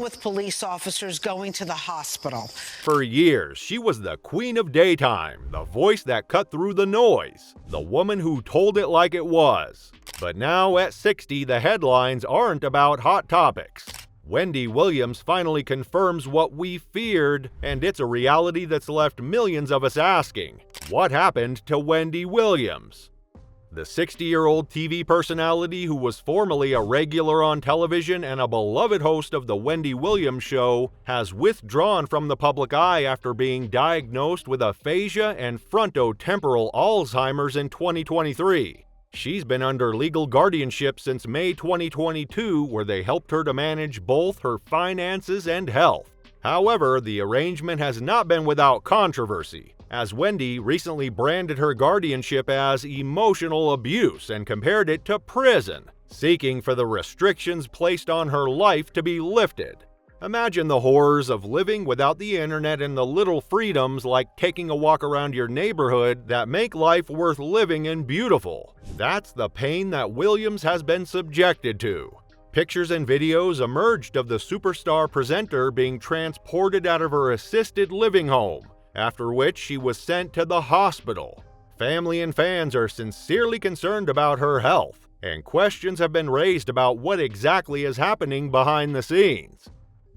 with police officers going to the hospital. For years, she was the queen of daytime, the voice that cut through the noise, the woman who told it like it was. But now at 60, the headlines aren't about hot topics. Wendy Williams finally confirms what we feared, and it's a reality that's left millions of us asking, what happened to Wendy Williams? The 60-year-old TV personality who was formerly a regular on television and a beloved host of The Wendy Williams Show has withdrawn from the public eye after being diagnosed with aphasia and frontotemporal Alzheimer's in 2023. She's been under legal guardianship since May 2022, where they helped her to manage both her finances and health. However, the arrangement has not been without controversy, as Wendy recently branded her guardianship as emotional abuse and compared it to prison, seeking for the restrictions placed on her life to be lifted. Imagine the horrors of living without the internet and the little freedoms like taking a walk around your neighborhood that make life worth living and beautiful. That's the pain that Williams has been subjected to. Pictures and videos emerged of the superstar presenter being transported out of her assisted living home, after which she was sent to the hospital. Family and fans are sincerely concerned about her health, and questions have been raised about what exactly is happening behind the scenes.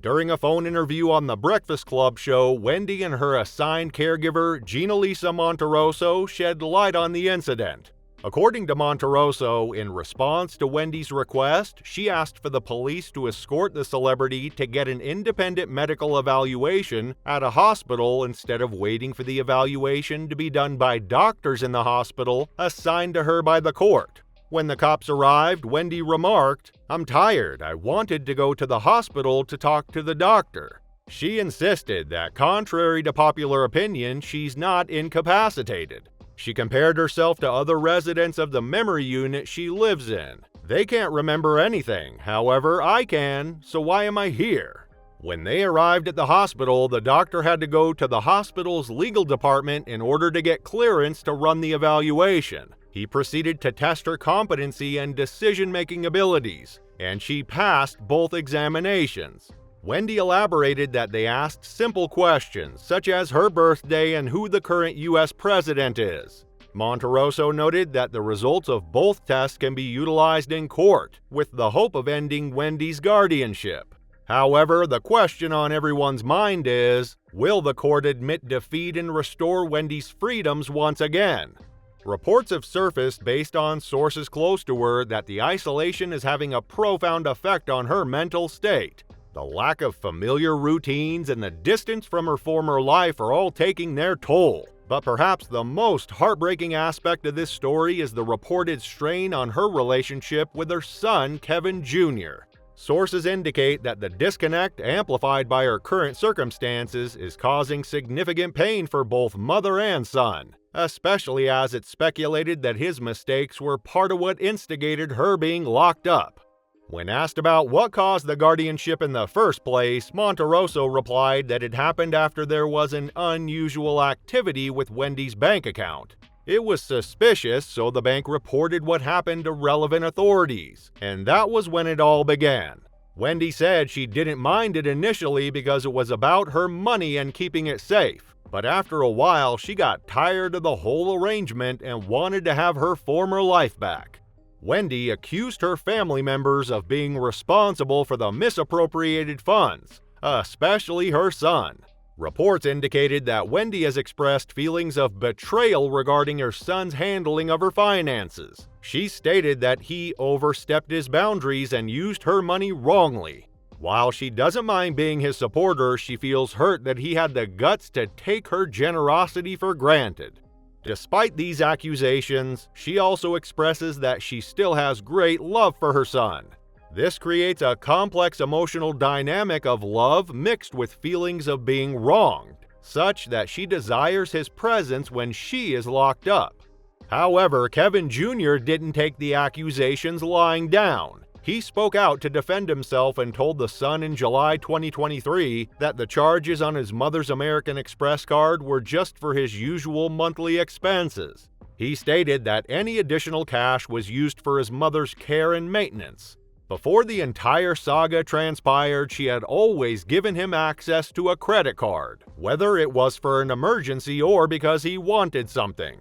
During a phone interview on The Breakfast Club show, Wendy and her assigned caregiver, Gina Lisa Monterosso, shed light on the incident. According to Monterosso, in response to Wendy's request, she asked for the police to escort the celebrity to get an independent medical evaluation at a hospital instead of waiting for the evaluation to be done by doctors in the hospital assigned to her by the court. When the cops arrived, Wendy remarked, "I'm tired. I wanted to go to the hospital to talk to the doctor." She insisted that, contrary to popular opinion, she's not incapacitated. She compared herself to other residents of the memory unit she lives in. They can't remember anything, however, I can, so why am I here? When they arrived at the hospital, the doctor had to go to the hospital's legal department in order to get clearance to run the evaluation. He proceeded to test her competency and decision-making abilities, and she passed both examinations. Wendy elaborated that they asked simple questions, such as her birthday and who the current U.S. president is. Monterosso noted that the results of both tests can be utilized in court, with the hope of ending Wendy's guardianship. However, the question on everyone's mind is, will the court admit defeat and restore Wendy's freedoms once again? Reports have surfaced based on sources close to her that the isolation is having a profound effect on her mental state. The lack of familiar routines and the distance from her former life are all taking their toll. But perhaps the most heartbreaking aspect of this story is the reported strain on her relationship with her son, Kevin Jr. Sources indicate that the disconnect, amplified by her current circumstances, is causing significant pain for both mother and son, especially as it's speculated that his mistakes were part of what instigated her being locked up. When asked about what caused the guardianship in the first place, Monterosso replied that it happened after there was an unusual activity with Wendy's bank account. It was suspicious, so the bank reported what happened to relevant authorities, and that was when it all began. Wendy said she didn't mind it initially because it was about her money and keeping it safe, but after a while she got tired of the whole arrangement and wanted to have her former life back. Wendy accused her family members of being responsible for the misappropriated funds, especially her son. Reports indicated that Wendy has expressed feelings of betrayal regarding her son's handling of her finances. She stated that he overstepped his boundaries and used her money wrongly. While she doesn't mind being his supporter, she feels hurt that he had the guts to take her generosity for granted. Despite these accusations, she also expresses that she still has great love for her son. This creates a complex emotional dynamic of love mixed with feelings of being wronged, such that she desires his presence when she is locked up. However, Kevin Jr. didn't take the accusations lying down. He spoke out to defend himself and told The Sun in July 2023 that the charges on his mother's American Express card were just for his usual monthly expenses. He stated that any additional cash was used for his mother's care and maintenance. Before the entire saga transpired, she had always given him access to a credit card, whether it was for an emergency or because he wanted something.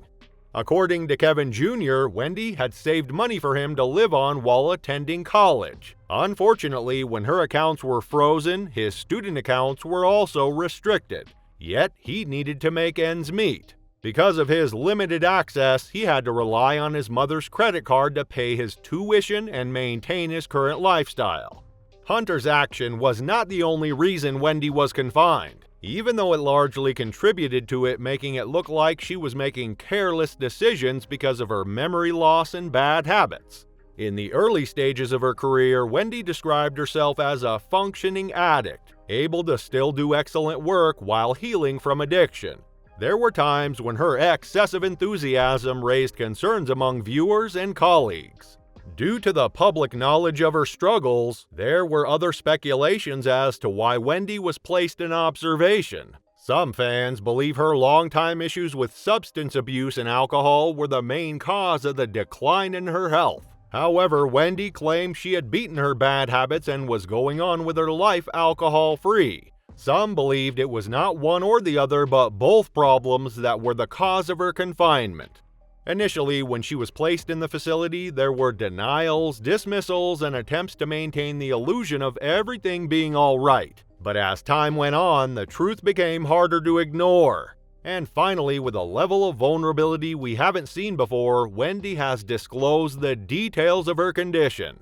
According to Kevin Jr., Wendy had saved money for him to live on while attending college. Unfortunately, when her accounts were frozen, his student accounts were also restricted. Yet, he needed to make ends meet. Because of his limited access, he had to rely on his mother's credit card to pay his tuition and maintain his current lifestyle. Hunter's action was not the only reason Wendy was confined, even though it largely contributed to it, making it look like she was making careless decisions because of her memory loss and bad habits. In the early stages of her career, Wendy described herself as a functioning addict, able to still do excellent work while healing from addiction. There were times when her excessive enthusiasm raised concerns among viewers and colleagues. Due to the public knowledge of her struggles, there were other speculations as to why Wendy was placed in observation. Some fans believe her longtime issues with substance abuse and alcohol were the main cause of the decline in her health. However, Wendy claimed she had beaten her bad habits and was going on with her life alcohol-free. Some believed it was not one or the other, but both problems that were the cause of her confinement. Initially, when she was placed in the facility, there were denials, dismissals, and attempts to maintain the illusion of everything being all right. But as time went on, the truth became harder to ignore. And finally, with a level of vulnerability we haven't seen before, Wendy has disclosed the details of her condition.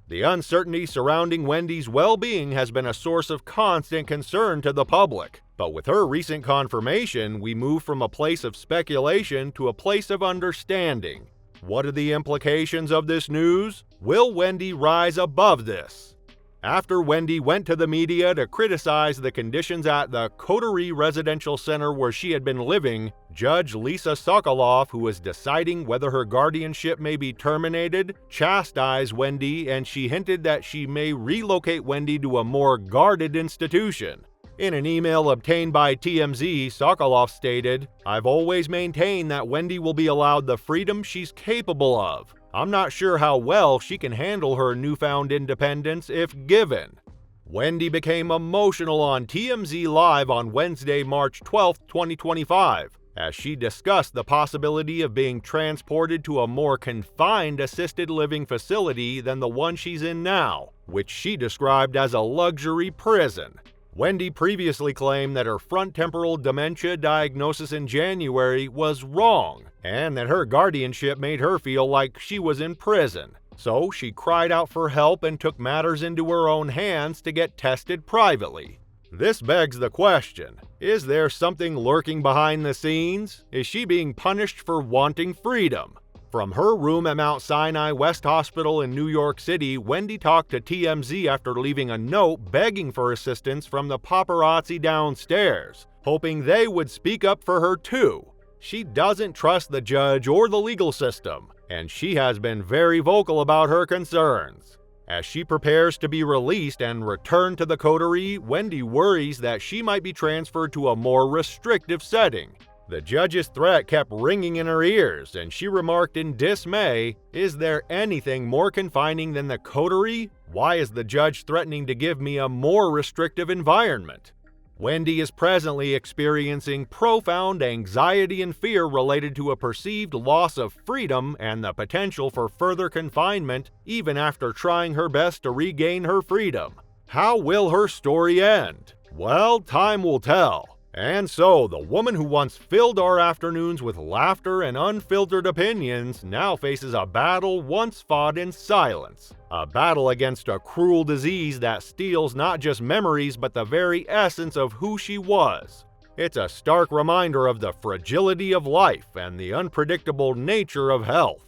The uncertainty surrounding Wendy's well-being has been a source of constant concern to the public. But with her recent confirmation, we move from a place of speculation to a place of understanding. What are the implications of this news? Will Wendy rise above this? After Wendy went to the media to criticize the conditions at the Coterie Residential Center where she had been living, Judge Lisa Sokoloff, who was deciding whether her guardianship may be terminated, chastised Wendy, and she hinted that she may relocate Wendy to a more guarded institution. In an email obtained by TMZ, Sokoloff stated, "I've always maintained that Wendy will be allowed the freedom she's capable of. I'm not sure how well she can handle her newfound independence if given." Wendy became emotional on TMZ Live on Wednesday, March 12, 2025, as she discussed the possibility of being transported to a more confined assisted living facility than the one she's in now, which she described as a luxury prison. Wendy previously claimed that her frontotemporal dementia diagnosis in January was wrong, and that her guardianship made her feel like she was in prison. So she cried out for help and took matters into her own hands to get tested privately. This begs the question, is there something lurking behind the scenes? Is she being punished for wanting freedom? From her room at Mount Sinai West Hospital in New York City, Wendy talked to TMZ after leaving a note begging for assistance from the paparazzi downstairs, hoping they would speak up for her too. She doesn't trust the judge or the legal system, and she has been very vocal about her concerns. As she prepares to be released and return to the Coterie, Wendy worries that she might be transferred to a more restrictive setting. The judge's threat kept ringing in her ears, and she remarked in dismay, "Is there anything more confining than the Coterie? Why is the judge threatening to give me a more restrictive environment?" Wendy is presently experiencing profound anxiety and fear related to a perceived loss of freedom and the potential for further confinement, even after trying her best to regain her freedom. How will her story end? Well, time will tell. And so, the woman who once filled our afternoons with laughter and unfiltered opinions now faces a battle once fought in silence. A battle against a cruel disease that steals not just memories but the very essence of who she was. It's a stark reminder of the fragility of life and the unpredictable nature of health.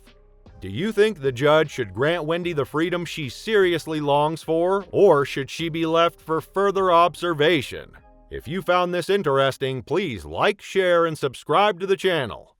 Do you think the judge should grant Wendy the freedom she seriously longs for, or should she be left for further observation? If you found this interesting, please like, share, and subscribe to the channel.